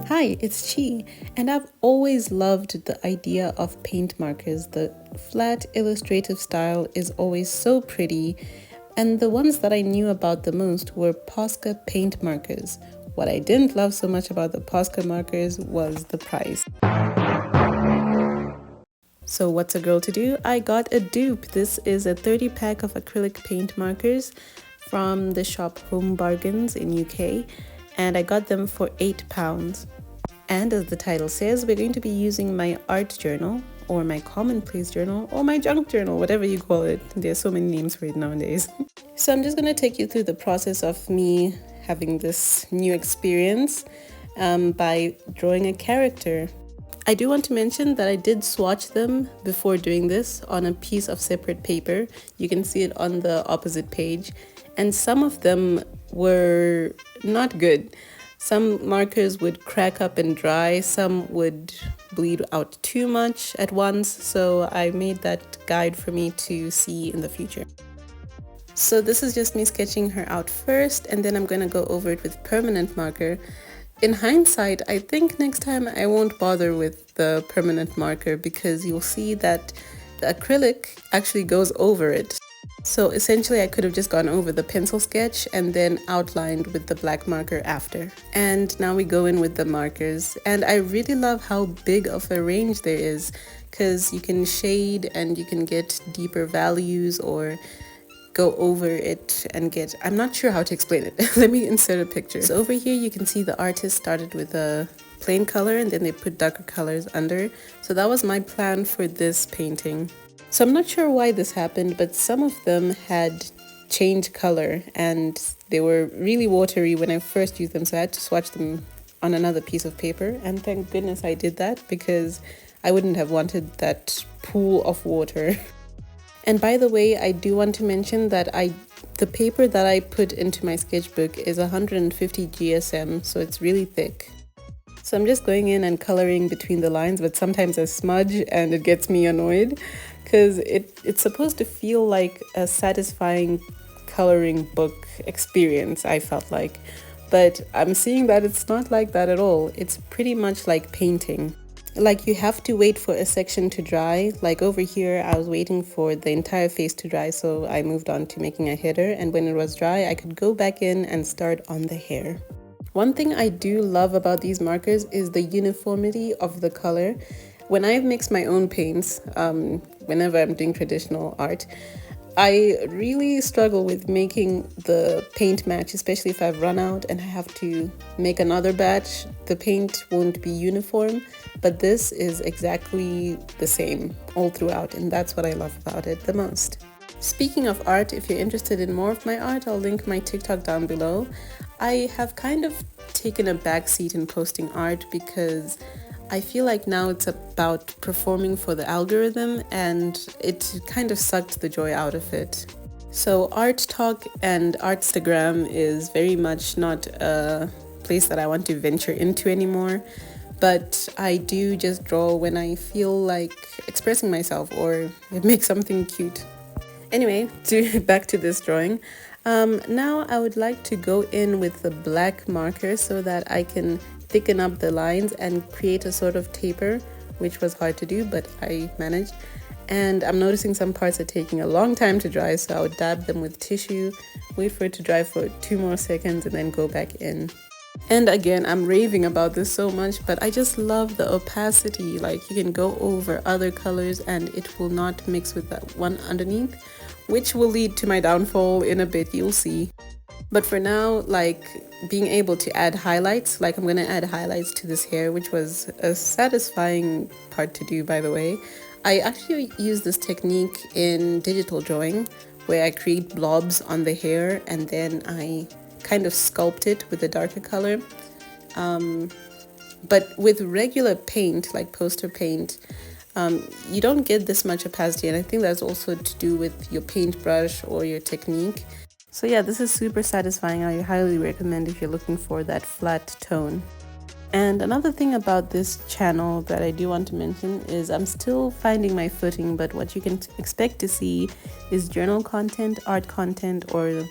Hi, it's Chi, and I've always loved the idea of paint markers. The flat illustrative style is always so pretty, and the ones that I knew about the most were Posca paint markers. What I didn't love so much about the Posca markers was the price. So what's a girl to do? I got a dupe. This is a 30 pack of acrylic paint markers from the shop Home Bargains in UK, and I got them for £8. And as the title says, we're going to be using my art journal or my commonplace journal or my junk journal, whatever you call it. There's so many names for it nowadays. So I'm just going to take you through the process of me having this new experience by drawing a character. I do want to mention that I did swatch them before doing this on a piece of separate paper. You can see it on the opposite page. And some of them were not good. Some markers would crack up and dry, some would bleed out too much at once, so I made that guide for me to see in the future. So this is just me sketching her out first, and then I'm going to go over it with permanent marker. In hindsight, I think next time I won't bother with the permanent marker because you'll see that the acrylic actually goes over it. So essentially I could have just gone over the pencil sketch and then outlined with the black marker after. And now we go in with the markers, and I really love how big of a range there is because you can shade and you can get deeper values or go over it and get, I'm not sure how to explain it. Let me insert a picture. So over here you can see the artist started with a plain color and then they put darker colors under. So that was my plan for this painting. So I'm not sure why this happened, but some of them had changed color and they were really watery when I first used them, so I had to swatch them on another piece of paper, and thank goodness I did that because I wouldn't have wanted that pool of water. And by the way, I do want to mention that the paper that I put into my sketchbook is 150 GSM, so it's really thick. So I'm just going in and coloring between the lines, but sometimes I smudge and it gets me annoyed because it's supposed to feel like a satisfying coloring book experience, I felt like. But I'm seeing that it's not like that at all. It's pretty much like painting. Like you have to wait for a section to dry. Like over here, I was waiting for the entire face to dry, so I moved on to making a header. And when it was dry, I could go back in and start on the hair. One thing I do love about these markers is the uniformity of the color. When I mix my own paints, whenever I'm doing traditional art, I really struggle with making the paint match, especially if I've run out and I have to make another batch. The paint won't be uniform, but this is exactly the same all throughout, and that's what I love about it the most. Speaking of art, if you're interested in more of my art, I'll link my TikTok down below. I have kind of taken a backseat in posting art because I feel like now it's about performing for the algorithm, and it kind of sucked the joy out of it. So art talk and Artstagram is very much not a place that I want to venture into anymore, but I do just draw when I feel like expressing myself or make something cute. Anyway, back to this drawing. Now I would like to go in with the black marker so that I can thicken up the lines and create a sort of taper, which was hard to do, but I managed. And I'm noticing some parts are taking a long time to dry, so I would dab them with tissue, wait for it to dry for 2 more seconds, and then go back in. And again, I'm raving about this so much, but I just love the opacity. Like, you can go over other colors and it will not mix with that one underneath, which will lead to my downfall in a bit, you'll see. But for now, like being able to add highlights, like I'm going to add highlights to this hair, which was a satisfying part to do, by the way. I actually use this technique in digital drawing where I create blobs on the hair and then I kind of sculpt it with a darker color. But with regular paint, like poster paint, you don't get this much opacity, and I think that's also to do with your paintbrush or your technique. So yeah, this is super satisfying. I highly recommend if you're looking for that flat tone. And another thing about this channel that I do want to mention is I'm still finding my footing, but what you can expect to see is journal content, art content, or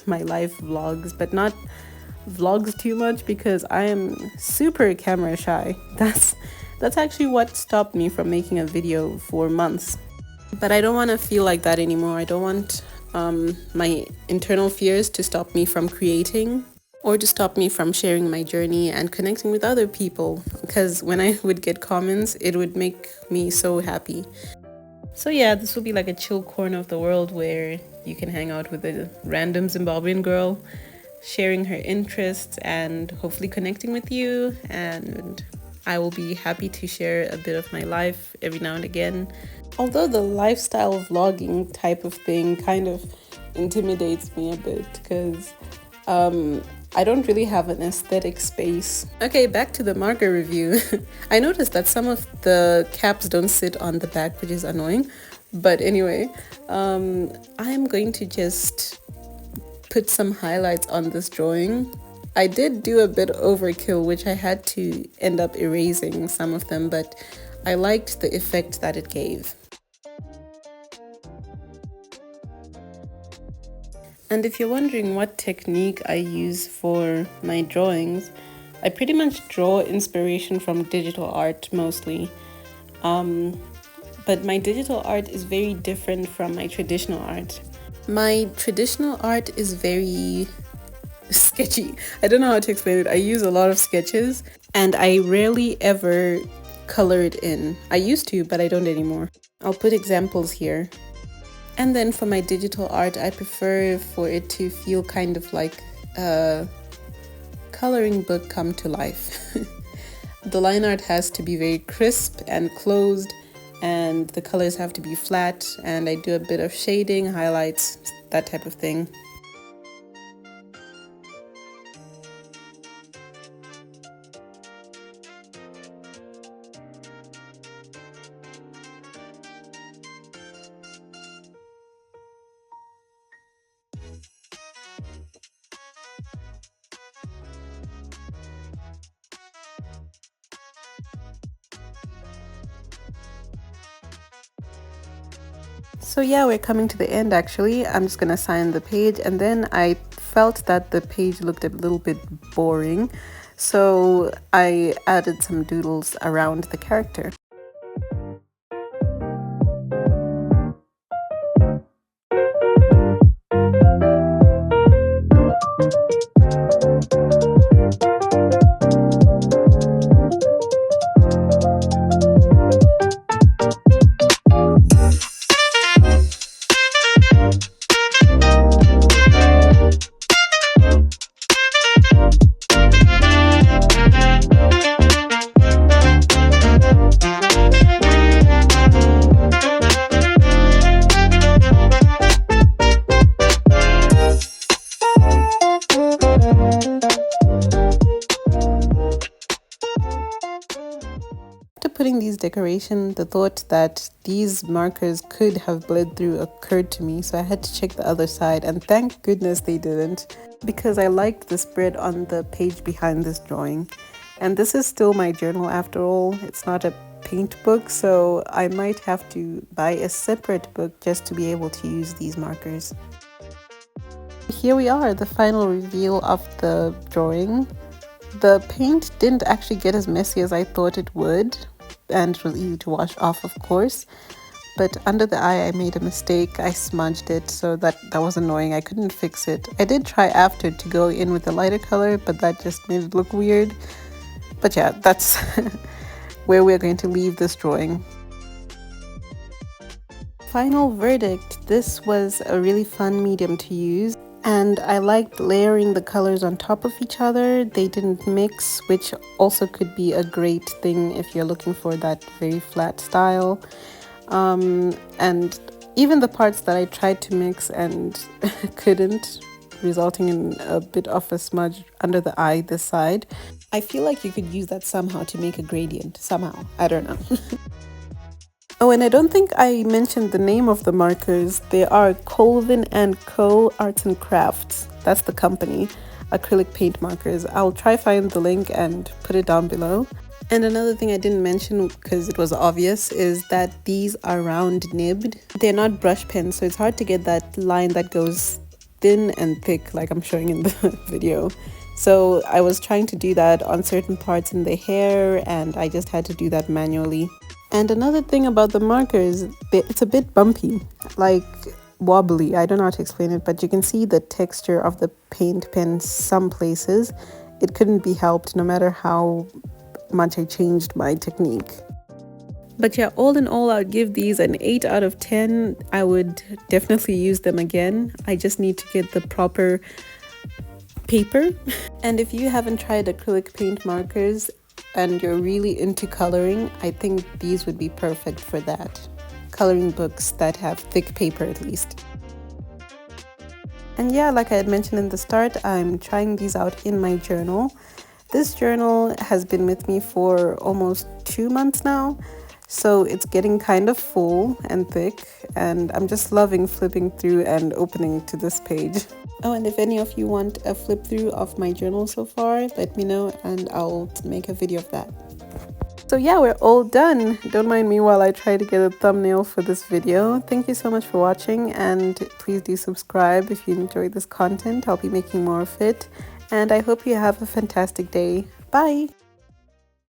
my life vlogs, but not vlogs too much because I am super camera shy. That's actually what stopped me from making a video for months. But I don't want to feel like that anymore. I don't want my internal fears to stop me from creating or to stop me from sharing my journey and connecting with other people, because when I would get comments, it would make me so happy. So yeah, this will be like a chill corner of the world where you can hang out with a random Zimbabwean girl, sharing her interests and hopefully connecting with you. And I will be happy to share a bit of my life every now and again. Although the lifestyle vlogging type of thing kind of intimidates me a bit because I don't really have an aesthetic space. Okay, back to the marker review. I noticed that some of the caps don't sit on the back, which is annoying. But anyway, I'm going to just put some highlights on this drawing. I did do a bit overkill, which I had to end up erasing some of them, but I liked the effect that it gave. And if you're wondering what technique I use for my drawings, I pretty much draw inspiration from digital art mostly. But my digital art is very different from my traditional art. My traditional art is very sketchy. I don't know how to explain it. I use a lot of sketches and I rarely ever color it in. I used to, but I don't anymore. I'll put examples here. And then for my digital art, I prefer for it to feel kind of like a coloring book come to life. The line art has to be very crisp and closed, and the colors have to be flat, and I do a bit of shading, highlights, that type of thing. So yeah, we're coming to the end actually. I'm just gonna sign the page, and then I felt that the page looked a little bit boring, so I added some doodles around the character. Putting these decorations, the thought that these markers could have bled through occurred to me, so I had to check the other side, and thank goodness they didn't, because I liked the spread on the page behind this drawing. And this is still my journal after all. It's not a paint book, so I might have to buy a separate book just to be able to use these markers. Here we are, the final reveal of the drawing. The paint didn't actually get as messy as I thought it would, and it was easy to wash off, of course, but under the eye I made a mistake. I smudged it, so that was annoying. I couldn't fix it. I did try after to go in with a lighter color, but that just made it look weird. But yeah, that's where we're going to leave this drawing. Final verdict: this was a really fun medium to use, and I liked layering the colors on top of each other. They didn't mix, which also could be a great thing if you're looking for that very flat style. And even the parts that I tried to mix and couldn't, resulting in a bit of a smudge under the eye this side, I feel like you could use that somehow to make a gradient. Somehow, I don't know. Oh, and I don't think I mentioned the name of the markers. They are Colvin & Co. Arts and Crafts. That's the company. Acrylic paint markers. I'll try find the link and put it down below. And another thing I didn't mention because it was obvious is that these are round nibbed. They're not brush pens, so it's hard to get that line that goes thin and thick like I'm showing in the video. So I was trying to do that on certain parts in the hair, and I just had to do that manually. And another thing about the marker is it's a bit bumpy, like wobbly. I don't know how to explain it, but you can see the texture of the paint pen some places. It couldn't be helped no matter how much I changed my technique. But yeah, all in all, I'd give these an 8 out of 10. I would definitely use them again. I just need to get the proper paper. And if you haven't tried acrylic paint markers and you're really into coloring, I think these would be perfect for that. Coloring books that have thick paper at least. And yeah, like I had mentioned in the start, I'm trying these out in my journal. This journal has been with me for almost 2 months now, so it's getting kind of full and thick, and I'm just loving flipping through and opening to this page. Oh, and if any of you want a flip through of my journal so far, let me know and I'll make a video of that. So yeah, we're all done. Don't mind me while I try to get a thumbnail for this video. Thank you so much for watching, and please do subscribe if you enjoyed this content. I'll be making more of it, and I hope you have a fantastic day. Bye!